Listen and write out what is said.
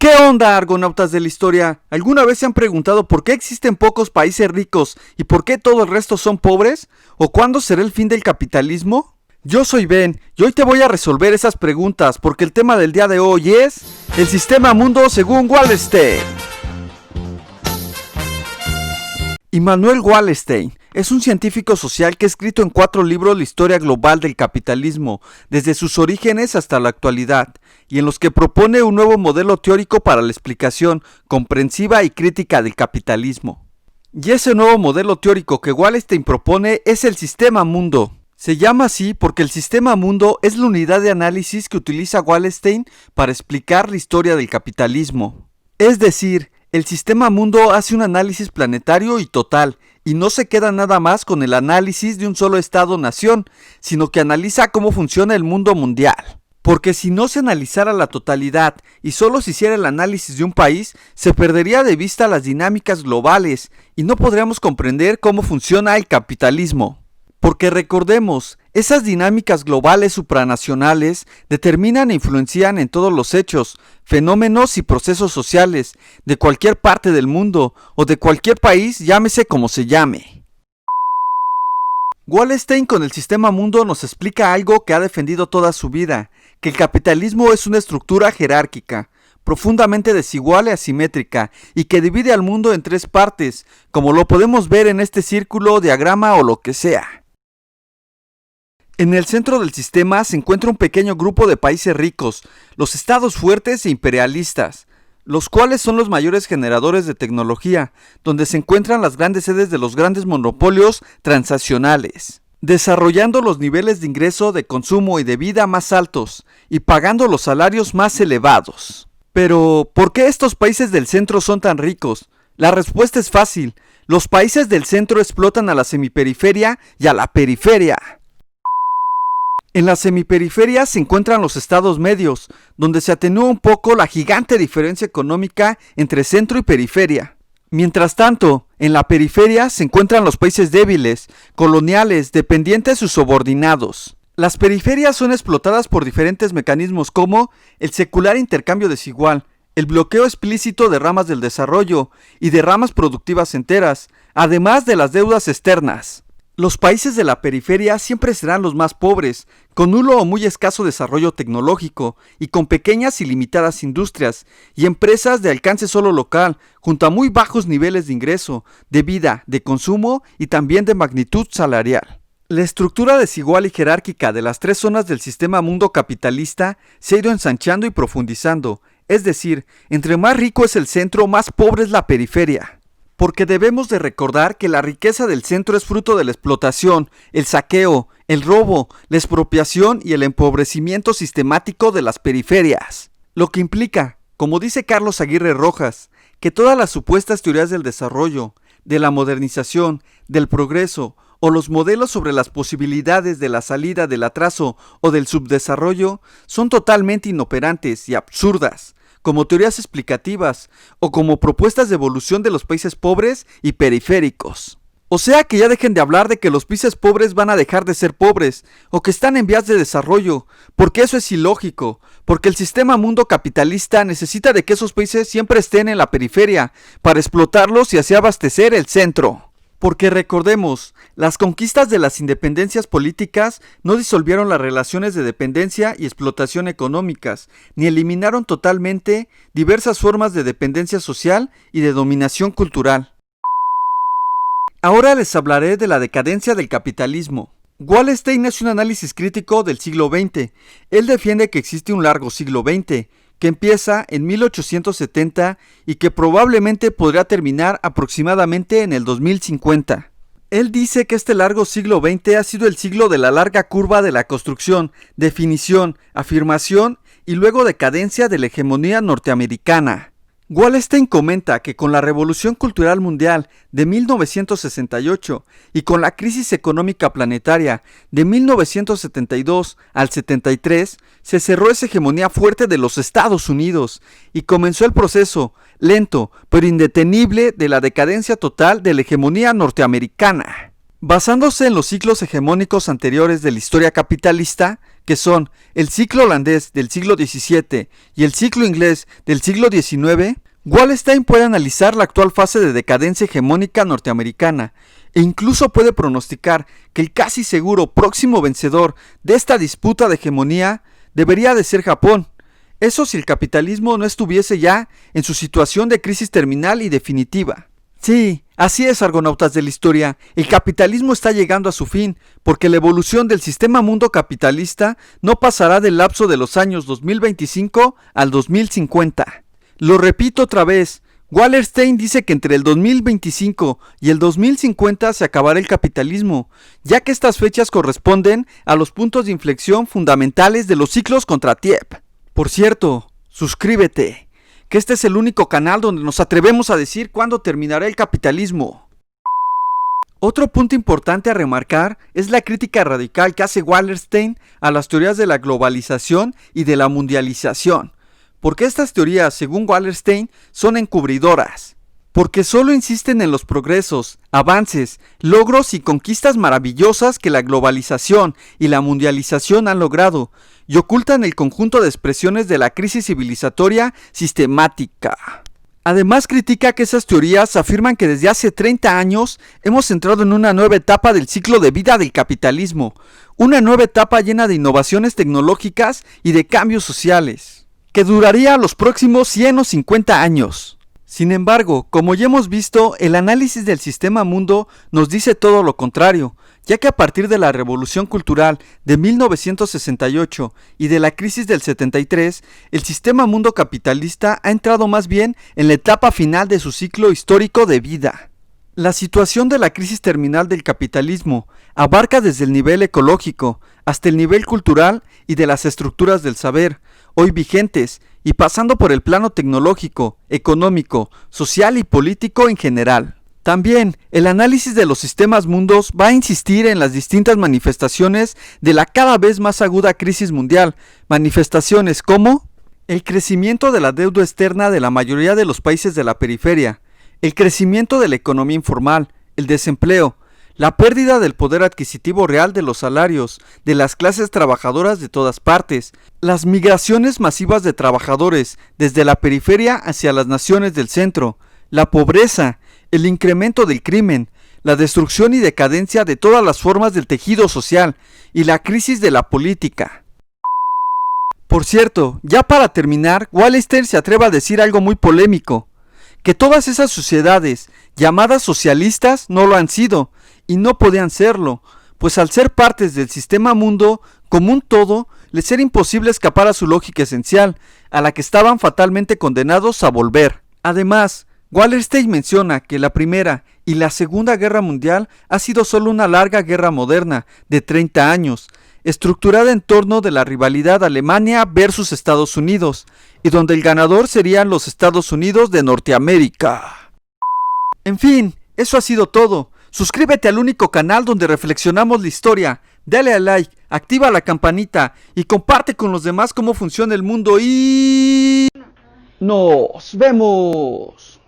¿Qué onda, argonautas de la historia? ¿Alguna vez se han preguntado por qué existen pocos países ricos y por qué todo el resto son pobres? ¿O cuándo será el fin del capitalismo? Yo soy Ben y hoy te voy a resolver esas preguntas porque el tema del día de hoy es el sistema mundo según Wallerstein. Immanuel Wallerstein es un científico social que ha escrito en 4 libros la historia global del capitalismo, desde sus orígenes hasta la actualidad, y en los que propone un nuevo modelo teórico para la explicación comprensiva y crítica del capitalismo. Y ese nuevo modelo teórico que Wallerstein propone es el sistema mundo. Se llama así porque el sistema mundo es la unidad de análisis que utiliza Wallerstein para explicar la historia del capitalismo. Es decir, el sistema mundo hace un análisis planetario y total, y no se queda nada más con el análisis de un solo estado-nación, sino que analiza cómo funciona el mundo mundial. Porque si no se analizara la totalidad y solo se hiciera el análisis de un país, se perdería de vista las dinámicas globales y no podríamos comprender cómo funciona el capitalismo. Porque recordemos, esas dinámicas globales supranacionales determinan e influencian en todos los hechos, fenómenos y procesos sociales de cualquier parte del mundo o de cualquier país, llámese como se llame. Wallerstein con el sistema mundo nos explica algo que ha defendido toda su vida, que el capitalismo es una estructura jerárquica, profundamente desigual y asimétrica, y que divide al mundo en 3 partes, como lo podemos ver en este círculo, diagrama o lo que sea. En el centro del sistema se encuentra un pequeño grupo de países ricos, los estados fuertes e imperialistas, los cuales son los mayores generadores de tecnología, donde se encuentran las grandes sedes de los grandes monopolios transnacionales, desarrollando los niveles de ingreso, de consumo y de vida más altos, y pagando los salarios más elevados. Pero, ¿por qué estos países del centro son tan ricos? La respuesta es fácil, los países del centro explotan a la semiperiferia y a la periferia. En la semiperiferia se encuentran los estados medios, donde se atenúa un poco la gigante diferencia económica entre centro y periferia. Mientras tanto, en la periferia se encuentran los países débiles, coloniales, dependientes y subordinados. Las periferias son explotadas por diferentes mecanismos como el secular intercambio desigual, el bloqueo explícito de ramas del desarrollo y de ramas productivas enteras, además de las deudas externas. Los países de la periferia siempre serán los más pobres, con nulo o muy escaso desarrollo tecnológico y con pequeñas y limitadas industrias y empresas de alcance solo local, junto a muy bajos niveles de ingreso, de vida, de consumo y también de magnitud salarial. La estructura desigual y jerárquica de las 3 zonas del sistema mundo capitalista se ha ido ensanchando y profundizando, es decir, entre más rico es el centro, más pobre es la periferia. Porque debemos de recordar que la riqueza del centro es fruto de la explotación, el saqueo, el robo, la expropiación y el empobrecimiento sistemático de las periferias. Lo que implica, como dice Carlos Aguirre Rojas, que todas las supuestas teorías del desarrollo, de la modernización, del progreso o los modelos sobre las posibilidades de la salida del atraso o del subdesarrollo son totalmente inoperantes y absurdas, como teorías explicativas o como propuestas de evolución de los países pobres y periféricos. O sea que ya dejen de hablar de que los países pobres van a dejar de ser pobres o que están en vías de desarrollo, porque eso es ilógico, porque el sistema mundo capitalista necesita de que esos países siempre estén en la periferia para explotarlos y así abastecer el centro. Porque recordemos, las conquistas de las independencias políticas no disolvieron las relaciones de dependencia y explotación económicas, ni eliminaron totalmente diversas formas de dependencia social y de dominación cultural. Ahora les hablaré de la decadencia del capitalismo. Wallerstein hace un análisis crítico del siglo XX. Él defiende que existe un largo siglo XX, que empieza en 1870 y que probablemente podrá terminar aproximadamente en el 2050. Él dice que este largo siglo XX ha sido el siglo de la larga curva de la construcción, definición, afirmación y luego decadencia de la hegemonía norteamericana. Wallerstein comenta que con la Revolución Cultural Mundial de 1968 y con la crisis económica planetaria de 1972 al 73, se cerró esa hegemonía fuerte de los Estados Unidos y comenzó el proceso, lento pero indetenible, de la decadencia total de la hegemonía norteamericana. Basándose en los ciclos hegemónicos anteriores de la historia capitalista, que son el ciclo holandés del siglo XVII y el ciclo inglés del siglo XIX, Wallerstein puede analizar la actual fase de decadencia hegemónica norteamericana e incluso puede pronosticar que el casi seguro próximo vencedor de esta disputa de hegemonía debería de ser Japón. Eso si el capitalismo no estuviese ya en su situación de crisis terminal y definitiva. Sí, así es, argonautas de la historia, el capitalismo está llegando a su fin, porque la evolución del sistema mundo capitalista no pasará del lapso de los años 2025 al 2050. Lo repito otra vez, Wallerstein dice que entre el 2025 y el 2050 se acabará el capitalismo, ya que estas fechas corresponden a los puntos de inflexión fundamentales de los ciclos Kondratiev. Por cierto, suscríbete, que este es el único canal donde nos atrevemos a decir cuándo terminará el capitalismo. Otro punto importante a remarcar es la crítica radical que hace Wallerstein a las teorías de la globalización y de la mundialización, porque estas teorías, según Wallerstein, son encubridoras, porque solo insisten en los progresos, avances, logros y conquistas maravillosas que la globalización y la mundialización han logrado, y ocultan el conjunto de expresiones de la crisis civilizatoria sistemática. Además critica que esas teorías afirman que desde hace 30 años hemos entrado en una nueva etapa del ciclo de vida del capitalismo, una nueva etapa llena de innovaciones tecnológicas y de cambios sociales, que duraría los próximos 100 o 50 años. Sin embargo, como ya hemos visto, el análisis del sistema mundo nos dice todo lo contrario, ya que a partir de la Revolución Cultural de 1968 y de la crisis del 73, el sistema mundo capitalista ha entrado más bien en la etapa final de su ciclo histórico de vida. La situación de la crisis terminal del capitalismo abarca desde el nivel ecológico hasta el nivel cultural y de las estructuras del saber, hoy vigentes, y pasando por el plano tecnológico, económico, social y político en general. También, el análisis de los sistemas mundos va a insistir en las distintas manifestaciones de la cada vez más aguda crisis mundial, manifestaciones como el crecimiento de la deuda externa de la mayoría de los países de la periferia, el crecimiento de la economía informal, el desempleo, la pérdida del poder adquisitivo real de los salarios, de las clases trabajadoras de todas partes, las migraciones masivas de trabajadores desde la periferia hacia las naciones del centro, la pobreza, el incremento del crimen, la destrucción y decadencia de todas las formas del tejido social y la crisis de la política. Por cierto, ya para terminar, Wallerstein se atreve a decir algo muy polémico, que todas esas sociedades llamadas socialistas no lo han sido y no podían serlo, pues al ser partes del sistema mundo como un todo, les era imposible escapar a su lógica esencial, a la que estaban fatalmente condenados a volver. Además, Wallerstein menciona que la Primera y la Segunda Guerra Mundial ha sido solo una larga guerra moderna de 30 años, estructurada en torno de la rivalidad Alemania versus Estados Unidos, y donde el ganador serían los Estados Unidos de Norteamérica. En fin, eso ha sido todo. Suscríbete al único canal donde reflexionamos la historia, dale a like, activa la campanita y comparte con los demás cómo funciona el mundo y... ¡nos vemos!